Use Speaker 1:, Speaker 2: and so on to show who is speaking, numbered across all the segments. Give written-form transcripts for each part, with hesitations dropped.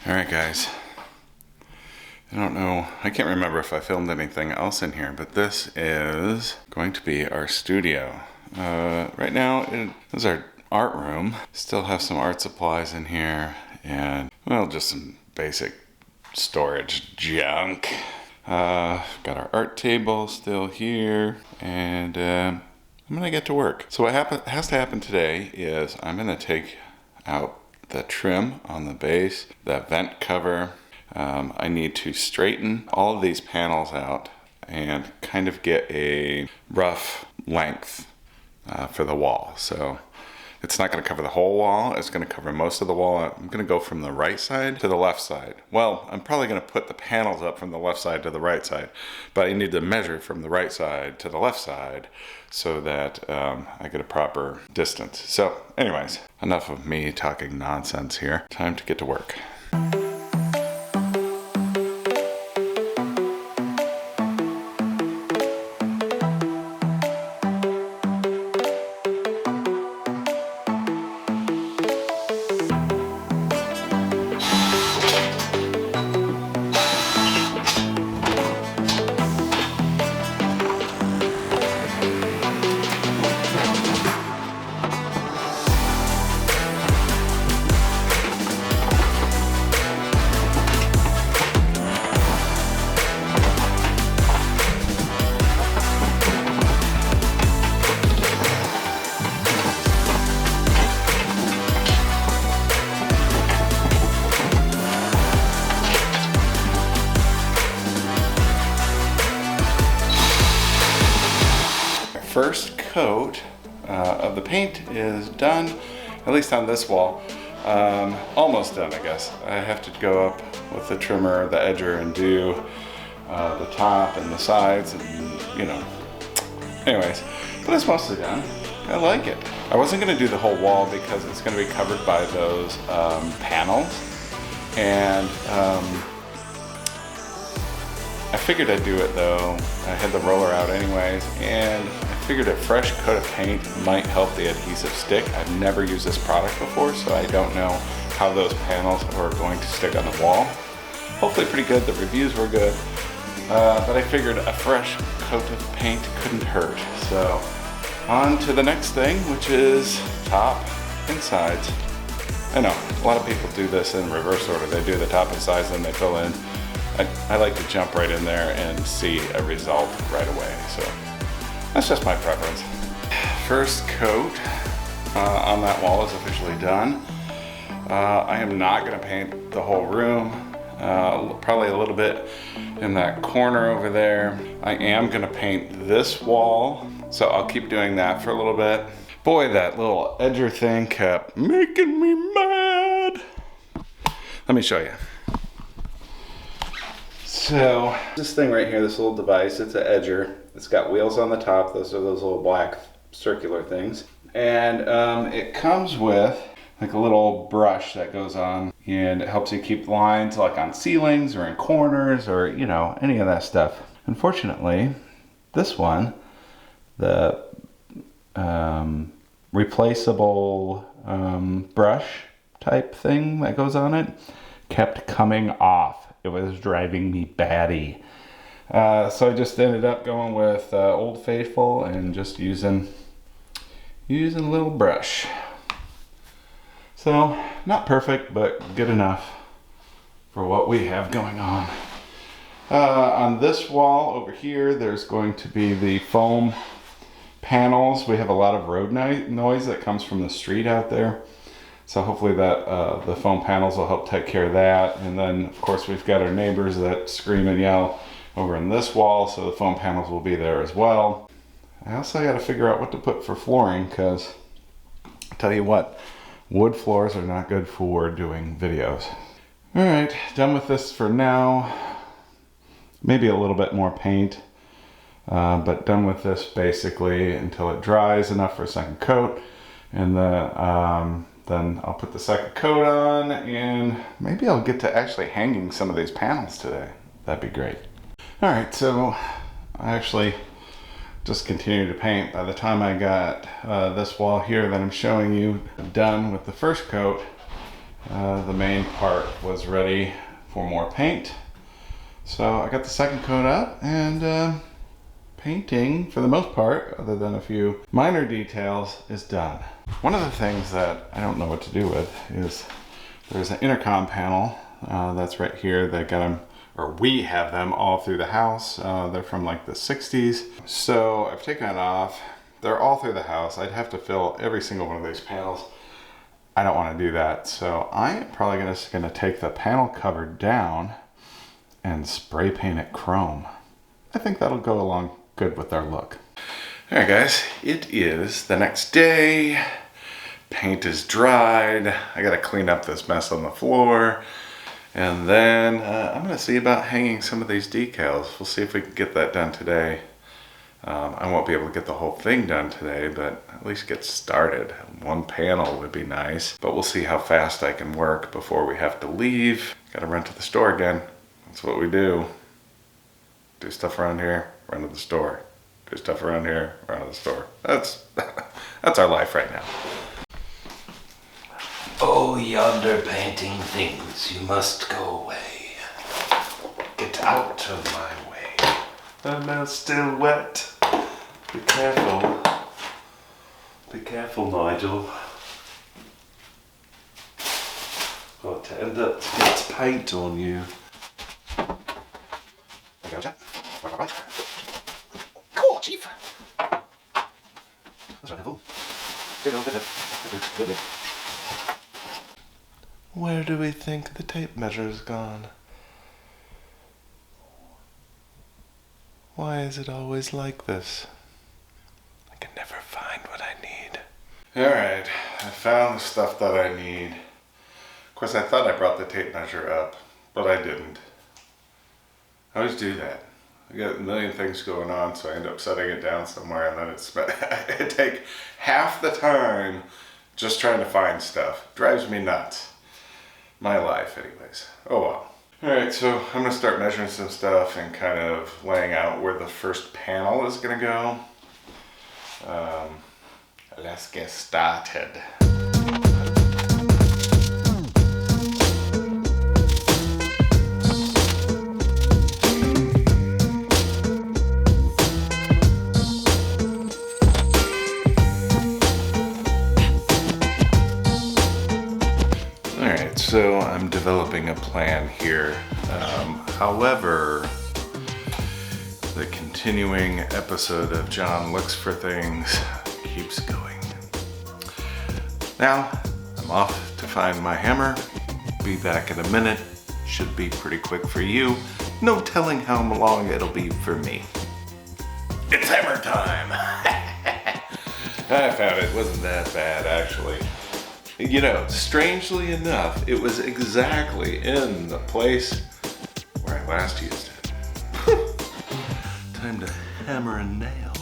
Speaker 1: Alright guys, I don't know, I can't remember if I filmed anything else in here, but this is going to be our studio. Right now it is our art room. Still have some art supplies in here and, well, just some basic storage junk. Got our art table still here, and I'm gonna get to work. So what has to happen today is I'm gonna take out the trim on the base, the vent cover. I need to straighten all of these panels out and kind of get a rough length for the wall. So it's not going to cover the whole wall, it's going to cover most of the wall. I'm going to go from the right side to the left side. Well, I'm probably going to put the panels up from the left side to the right side, but I need to measure from the right side to the left side so that I get a proper distance. So anyways, enough of me talking nonsense here. Time to get to work. First coat of the paint is done, at least on this wall. Almost done, I guess. I have to go up with the trimmer, the edger, and do the top and the sides, and you know. Anyways, but it's mostly done. I like it. I wasn't going to do the whole wall because it's going to be covered by those panels, and I figured I'd do it though. I had the roller out anyways, and I figured a fresh coat of paint might help the adhesive stick. I've never used this product before, so I don't know how those panels are going to stick on the wall. Hopefully pretty good, the reviews were good, but I figured a fresh coat of paint couldn't hurt. So on to the next thing, which is top and sides. I know, a lot of people do this in reverse order. They do the top and sides, then they fill in. I like to jump right in there and see a result right away, so that's just my preference. First coat on that wall is officially done. I am not going to paint the whole room, probably a little bit in that corner over there. I am going to paint this wall, so I'll keep doing that for a little bit. Boy, that little edger thing kept making me mad. Let me show you. So this thing right here, this little device, it's an edger. It's got wheels on the top. Those are those little black circular things. And it comes with like a little brush that goes on, and it helps you keep lines like on ceilings or in corners or, you know, any of that stuff. Unfortunately, this one, the replaceable brush type thing that goes on it, kept coming off. It was driving me batty. So I just ended up going with Old Faithful and just using a little brush. So not perfect, but good enough for what we have going on. On this wall over here, there's going to be the foam panels. We have a lot of road noise that comes from the street out there. So hopefully that the foam panels will help take care of that. And then of course we've got our neighbors that scream and yell over in this wall, so the foam panels will be there as well. I also got to figure out what to put for flooring, because I tell you what, wood floors are not good for doing videos. All right, done with this for now. Maybe a little bit more paint, but done with this basically until it dries enough for a second coat. And then I'll put the second coat on, and maybe I'll get to actually hanging some of these panels today. That'd be great. All right, so I actually just continued to paint. By the time I got this wall here that I'm showing you done with the first coat, The main part was ready for more paint. So I got the second coat up, and painting, for the most part, other than a few minor details, is done. One of the things that I don't know what to do with is there's an intercom panel that's right here. They got them, or we have them all through the house. They're from like the 60s. So I've taken it off. They're all through the house. I'd have to fill every single one of these panels. I don't want to do that. So I am probably just gonna take the panel cover down and spray paint it chrome. I think that'll go along good with our look. All right, guys, it is the next day. Paint is dried. I gotta clean up this mess on the floor. And then I'm gonna see about hanging some of these decals. We'll see if we can get that done today. I won't be able to get the whole thing done today, but at least get started. One panel would be nice, but we'll see how fast I can work before we have to leave. Gotta run to the store again. That's what we do. Do stuff around here, run to the store. Do stuff around here, run to the store. That's our life right now.
Speaker 2: Oh, yonder painting things, you must go away. Get out of my way.
Speaker 3: I'm now still wet. Be careful. Be careful, Nigel. Or to end up to get paint on you.
Speaker 2: There you go, Jack. Right. Cool, Chief. That's right, Neville. Good.
Speaker 3: Where do we think the tape measure's gone? Why is it always like this? I can never find what I need.
Speaker 1: All right, I found the stuff that I need. Of course, I thought I brought the tape measure up, but I didn't. I always do that. I got a million things going on, so I end up setting it down somewhere, and then it take half the time just trying to find stuff. Drives me nuts. My life, anyways. Oh well. All right, so I'm gonna start measuring some stuff and kind of laying out where the first panel is gonna go. Let's get started. So I'm developing a plan here. However, the continuing episode of John Looks for Things keeps going. Now, I'm off to find my hammer. Be back in a minute. Should be pretty quick for you. No telling how long it'll be for me. It's hammer time! I found it. Wasn't that bad, actually. You know, strangely enough, it was exactly in the place where I last used it. Time to hammer a nail.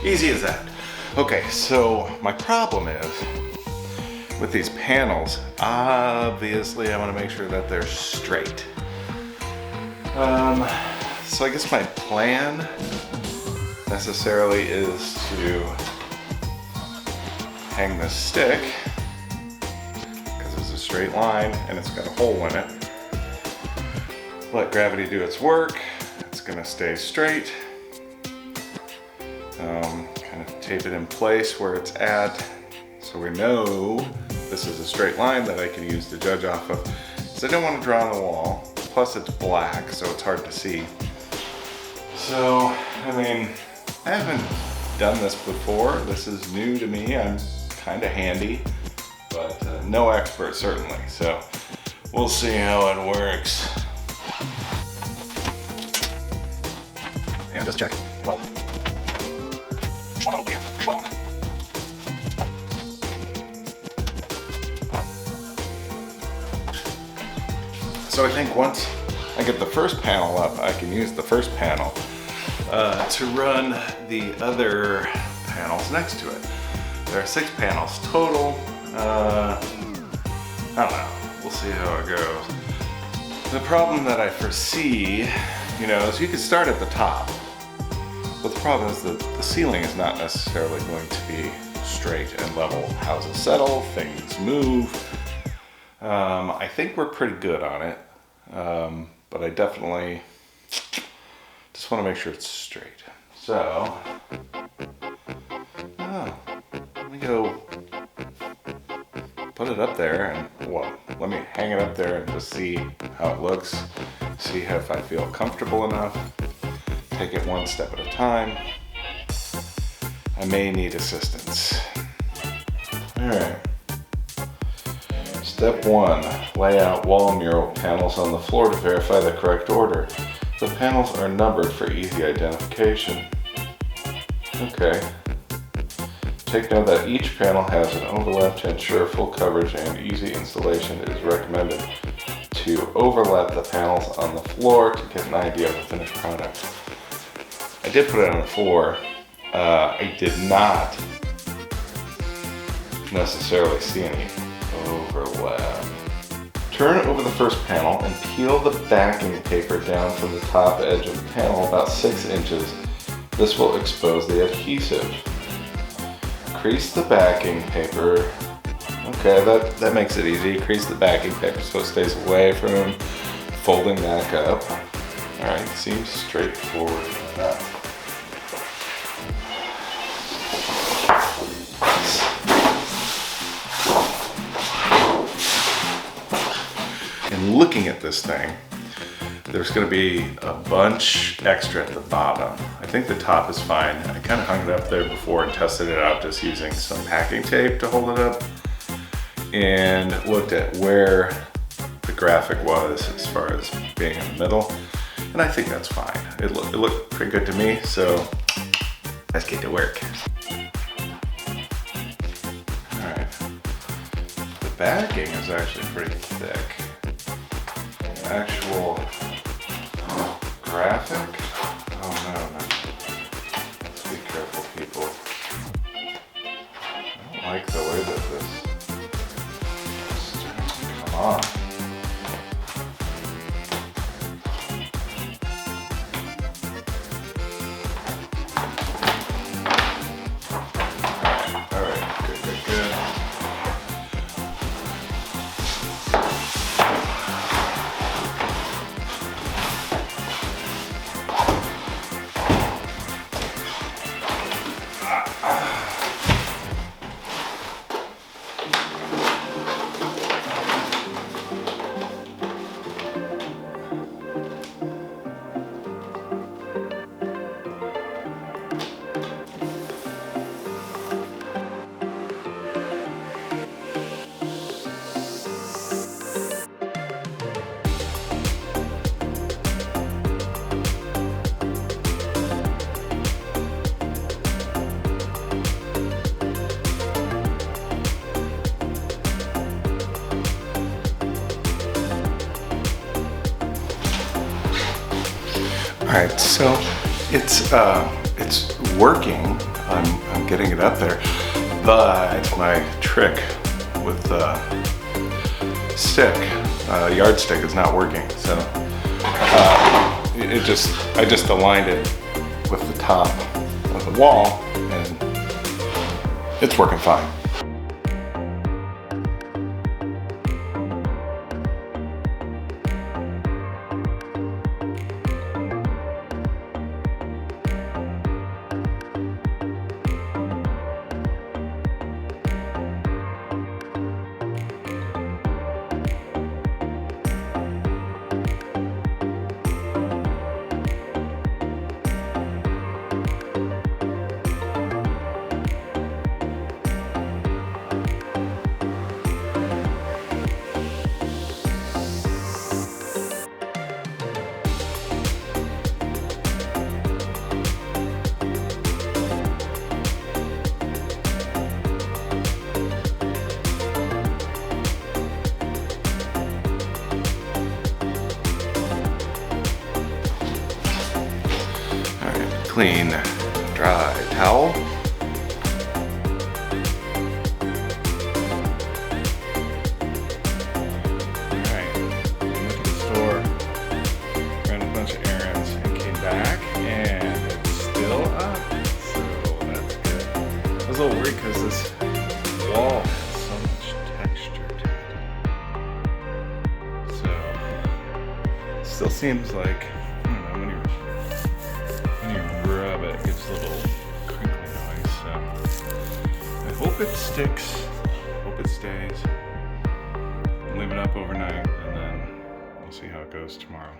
Speaker 1: Easy as that. Okay, so my problem is with these panels, obviously I want to make sure that they're straight. So I guess my plan necessarily is to hang this stick because it's a straight line and it's got a hole in it. Let gravity do its work. It's gonna stay straight. Kind of tape it in place where it's at so we know this is a straight line that I can use to judge off of. So I don't want to draw on the wall. Plus it's black, so it's hard to see. So, I mean, I haven't done this before. This is new to me. I'm kind of handy, but no expert certainly. So we'll see how it works. Yeah, just check. Well. So I think once I get the first panel up, I can use the first panel to run the other panels next to it. There are 6 panels total. I don't know. We'll see how it goes. The problem that I foresee, you know, is you could start at the top. But the problem is that the ceiling is not necessarily going to be straight. straight and level. Houses settle, things move. I think we're pretty good on it, but I definitely just want to make sure it's straight. So, let me go put it up there, and well, let me hang it up there and just see how it looks, see if I feel comfortable enough, take it one step at a time. I may need assistance. All right. Step 1, lay out wall mural panels on the floor to verify the correct order. The panels are numbered for easy identification. Okay. Take note that each panel has an overlap to ensure full coverage, and easy installation. It is recommended to overlap the panels on the floor to get an idea of the finished product. I did put it on the floor. I did not necessarily see any overlap. Turn over the first panel and peel the backing paper down from the top edge of the panel about 6 inches. This will expose the adhesive. Crease the backing paper. Okay, that makes it easy. Crease the backing paper so it stays away from folding back up. Alright, seems straightforward enough. And looking at this thing, there's going to be a bunch extra at the bottom. I think the top is fine. I kind of hung it up there before and tested it out just using some packing tape to hold it up, and looked at where the graphic was as far as being in the middle, and I think that's fine. It looked pretty good to me, so let's get to work. Alright. The backing is actually pretty thick. Actual graphic? Oh no. Let's be careful, people. I don't like the way that this is starting to come off. Alright, good. Alright, so it's working. I'm getting it up there, but my trick with the yardstick is not working. So I just aligned it with the top of the wall, and it's working fine. Clean, dry towel. Alright, went to the store, ran a bunch of errands, and came back, and it's still up, so that's good. I was a little worried because this still seems like, I don't know, when you rub it, it gives a little crinkly noise. So I hope it sticks. Hope it stays. Leave it up overnight, and then we'll see how it goes tomorrow.